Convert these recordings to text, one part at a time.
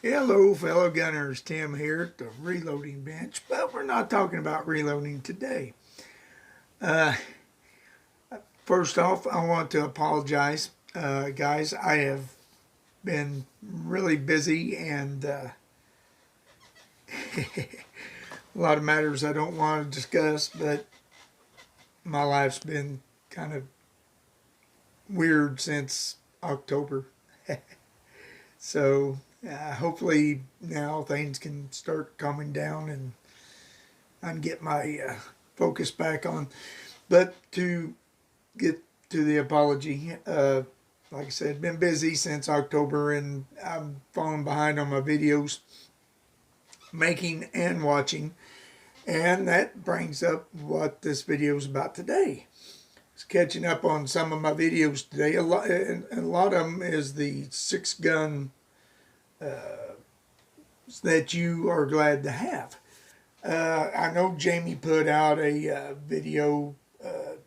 Hello, fellow gunners. Tim here at the reloading bench, but we're not talking about reloading today. Uh, First off, I want to apologize, guys. I have been really busy and a lot of matters I don't want to discuss, but my life's been kind of weird since October. So hopefully now things can start calming down and I can get my focus back on. But to get to the apology, like I said, been busy since October and I'm falling behind on my videos, making and watching. And that brings up what this video is about today. It's catching up on some of my videos today. And a lot of them is the 6-gun that you are glad to have. I know Jamie put out a video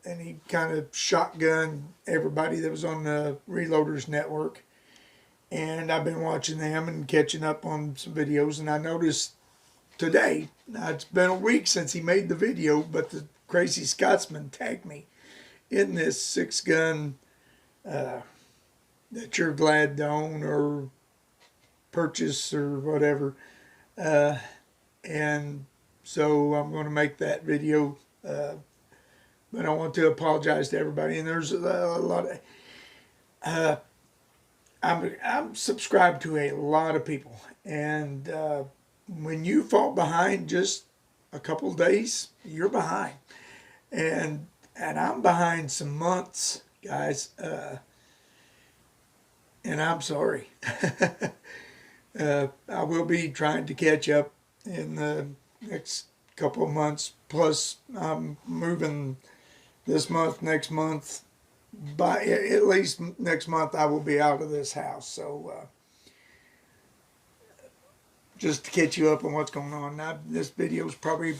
and he kind of shotgunned everybody that was on the Reloaders Network. And I've been watching them and catching up on some videos. And I noticed today, now it's been a week since he made the video, but the Crazy Scotsman tagged me in this 6-gun that you're glad to own or purchase or whatever. And so I'm going to make that video. But I want to apologize to everybody. And there's a lot of... I'm subscribed to a lot of people. And when you fall behind just a couple of days, you're behind. And I'm behind some months, guys. And I'm sorry. I will be trying to catch up in the next couple of months. Plus, I'm moving this month, next month. By at least next month, I will be out of this house. So, just to catch you up on what's going on. Now, this video is probably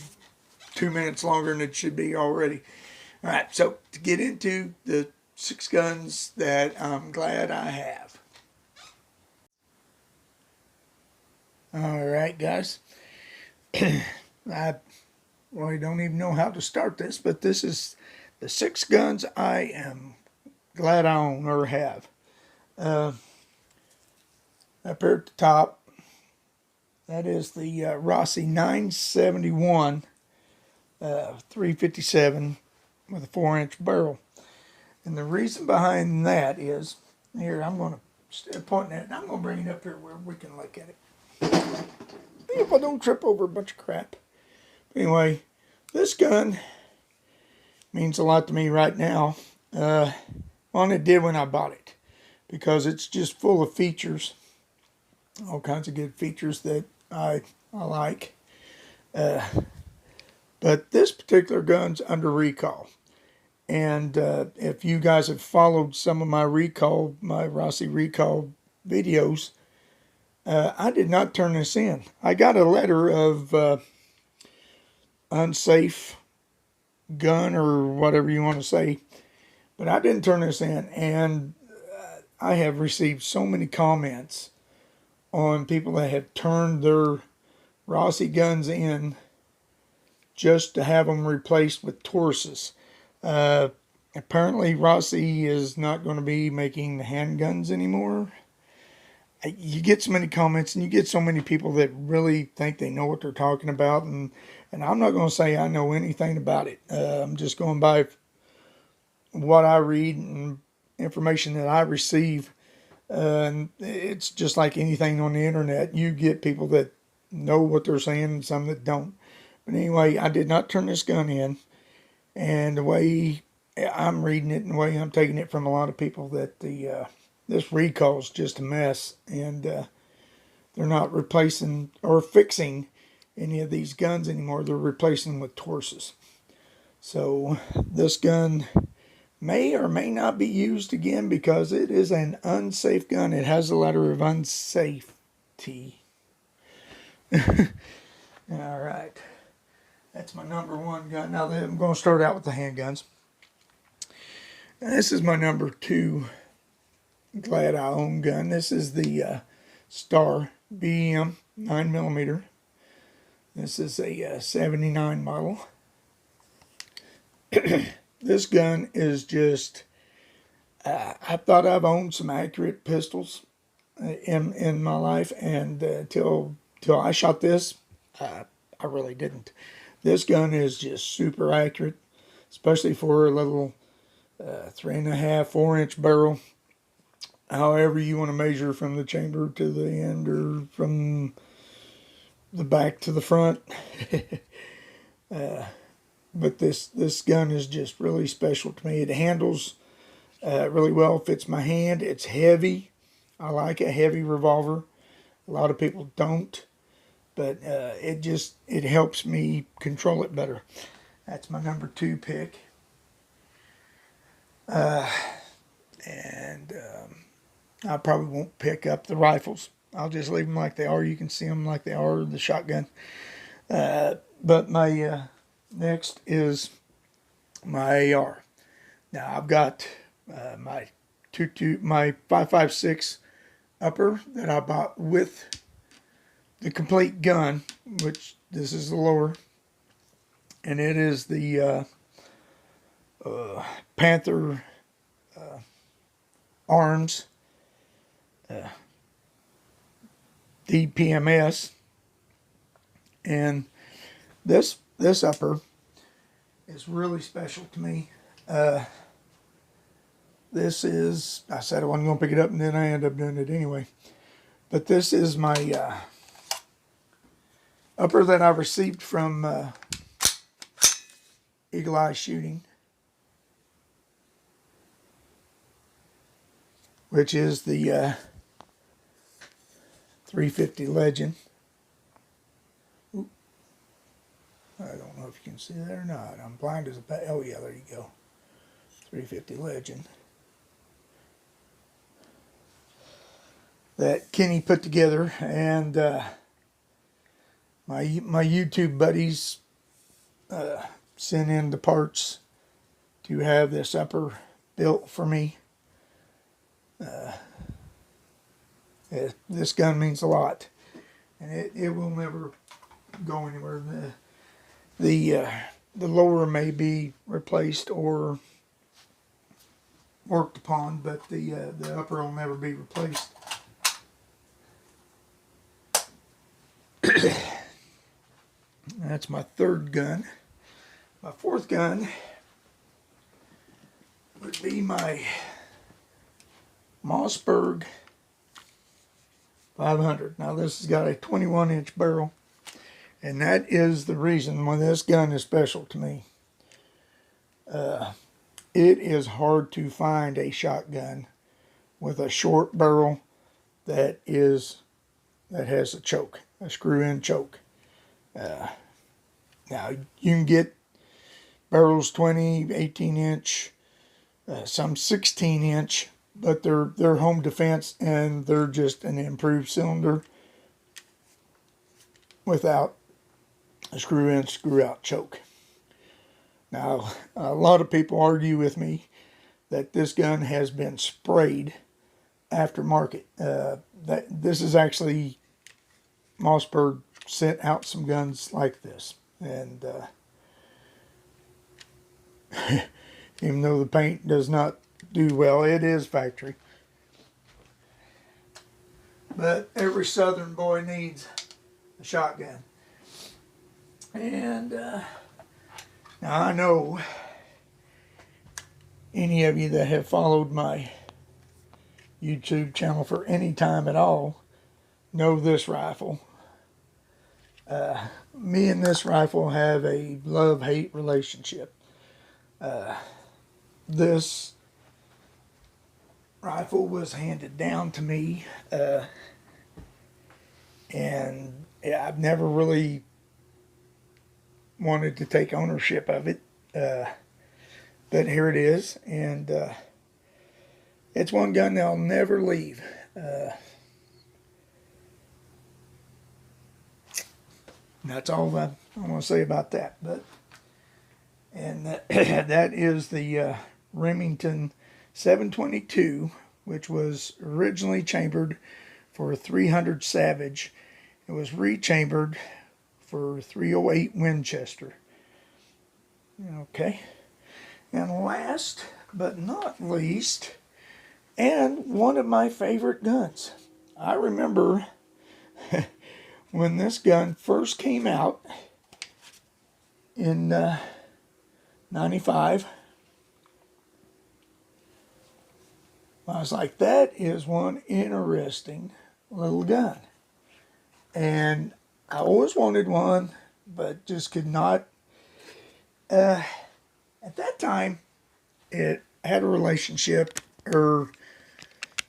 2 minutes longer than it should be already. All right, so to get into the 6 guns that I'm glad I have. All right, guys. I really don't even know how to start this, but this is the 6 guns I am glad I own or have. Up here at the top, that is the Rossi 971 357 with a 4-inch barrel. And the reason behind that is, here, I'm going to point at it, and I'm going to bring it up here where we can look at it. If I don't trip over a bunch of crap. Anyway, this gun means a lot to me right now. Well, it did when I bought it, because it's just full of features, all kinds of good features that I like. But this particular gun's under recall. And if you guys have followed some of my Rossi recall videos, I did not turn this in. I got a letter of unsafe gun or whatever you want to say, but I didn't turn this in. And I have received so many comments on people that have turned their Rossi guns in just to have them replaced with Tauruses. Apparently Rossi is not going to be making the handguns anymore. You get so many comments and you get so many people that really think they know what they're talking about. And I'm not going to say I know anything about it. I'm just going by what I read and information that I receive. And it's just like anything on the internet. You get people that know what they're saying and some that don't. But anyway, I did not turn this gun in. And the way I'm reading it and the way I'm taking it from a lot of people, that this recall is just a mess. And they're not replacing or fixing any of these guns anymore. They're replacing them with Tauruses. So this gun may or may not be used again because it is an unsafe gun. It has a letter of unsafety. All right. That's my number 1 gun. Now I'm going to start out with the handguns. And this is my number 2 glad I own gun. This is the Star BM 9mm. This is a 79 model. This gun is just, I thought I've owned some accurate pistols in my life, and till I shot this, I really didn't. This gun is just super accurate, especially for a little 3.5, 4-inch barrel. However you want to measure, from the chamber to the end or from the back to the front. But this gun is just really special to me. It handles really well, fits my hand. It's heavy. I like a heavy revolver. A lot of people don't, but it helps me control it better. That's my number 2 pick. And I probably won't pick up the rifles. I'll just leave them like they are. You can see them like they are, the shotgun. But my next is my AR. Now I've got my 5.56 upper that I bought with the complete gun, which this is the lower, and it is the Panther Arms DPMS, and this upper is really special to me. This is, I said I wasn't going to pick it up, and then I ended up doing it anyway. But this is my upper that I received from Eagle Eye Shooting, which is the 350 Legend. Oop. I don't know if you can see that or not. I'm blind as a bat. Oh yeah, there you go. 350 Legend. That Kenny put together, and my YouTube buddies sent in the parts to have this upper built for me. This gun means a lot, and it will never go anywhere. The lower may be replaced or worked upon, but the upper will never be replaced. That's my 3rd gun. My 4th gun would be my Mossberg 500. Now this has got a 21-inch barrel, and that is the reason why this gun is special to me. It is hard to find a shotgun with a short barrel that has a choke, a screw-in choke. Now you can get barrels 20, 18-inch, some 16-inch, but they're home defense, and they're just an improved cylinder without a screw-in, screw-out choke. Now, a lot of people argue with me that this gun has been sprayed aftermarket. This is actually, Mossberg sent out some guns like this, and even though the paint does not do well, it is factory. But every Southern boy needs a shotgun. And now I know any of you that have followed my YouTube channel for any time at all know this rifle. Me and this rifle have a love-hate relationship. This rifle was handed down to me, and I've never really wanted to take ownership of it, but here it is, and it's one gun that I'll never leave. That's all I want to say about that. And that is the Remington 722, which was originally chambered for a 300 Savage. It was rechambered for 308 Winchester. Okay. And last but not least, and one of my favorite guns. I remember when this gun first came out in 95. I was like, that is one interesting little gun. And I always wanted one, but just could not. At that time, it had a relationship, or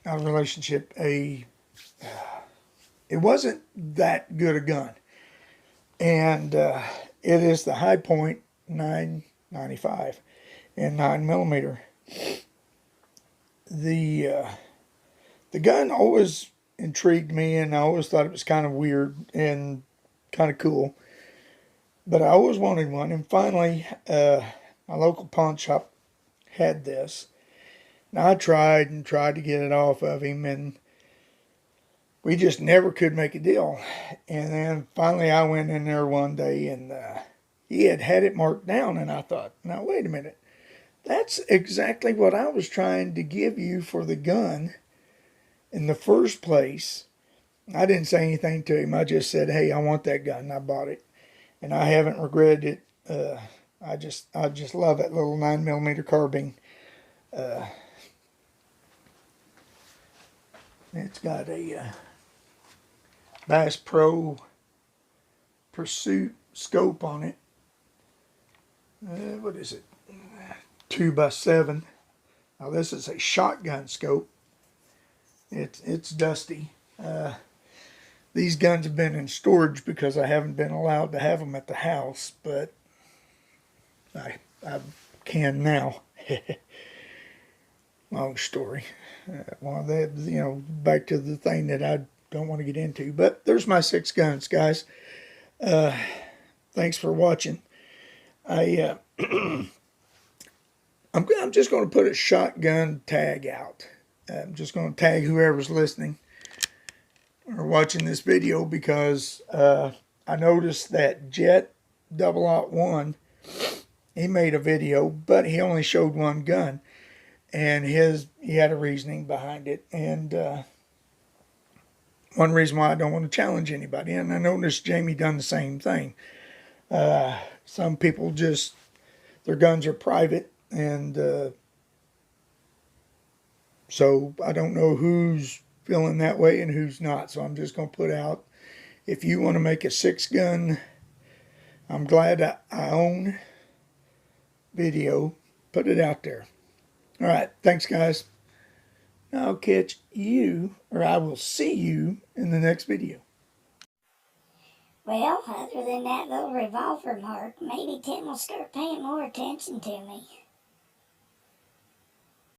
not a relationship, it wasn't that good a gun. And it is the High Point 995 and 9mm. The gun always intrigued me, and I always thought it was kind of weird and kind of cool. But I always wanted one, and finally, my local pawn shop had this. And I tried and tried to get it off of him, and we just never could make a deal. And then finally I went in there one day, and he had it marked down, and I thought, now wait a minute. That's exactly what I was trying to give you for the gun in the first place. I didn't say anything to him. I just said, hey, I want that gun, and I bought it. And I haven't regretted it. I just love that little 9mm carbine. It's got a Bass Pro Pursuit scope on it. What is it? 2x7. Now this is a shotgun scope. It's dusty. These guns have been in storage because I haven't been allowed to have them at the house, but I can now. Long story. Well, back to the thing that I don't want to get into. But there's my 6 guns, guys. Thanks for watching. I'm just going to put a shotgun tag out. I'm just going to tag whoever's listening or watching this video, because I noticed that Jet 001, he made a video, but he only showed one gun, and he had a reasoning behind it. And one reason why I don't want to challenge anybody, and I noticed Jamie done the same thing. Some people just, their guns are private, and so I don't know who's feeling that way and who's not. So I'm just going to put out, if you want to make a 6-gun, I'm glad I own video, put it out there. All right, thanks, guys. I'll catch you, or I will see you in the next video. Well, other than that little revolver mark, maybe Tim will start paying more attention to me.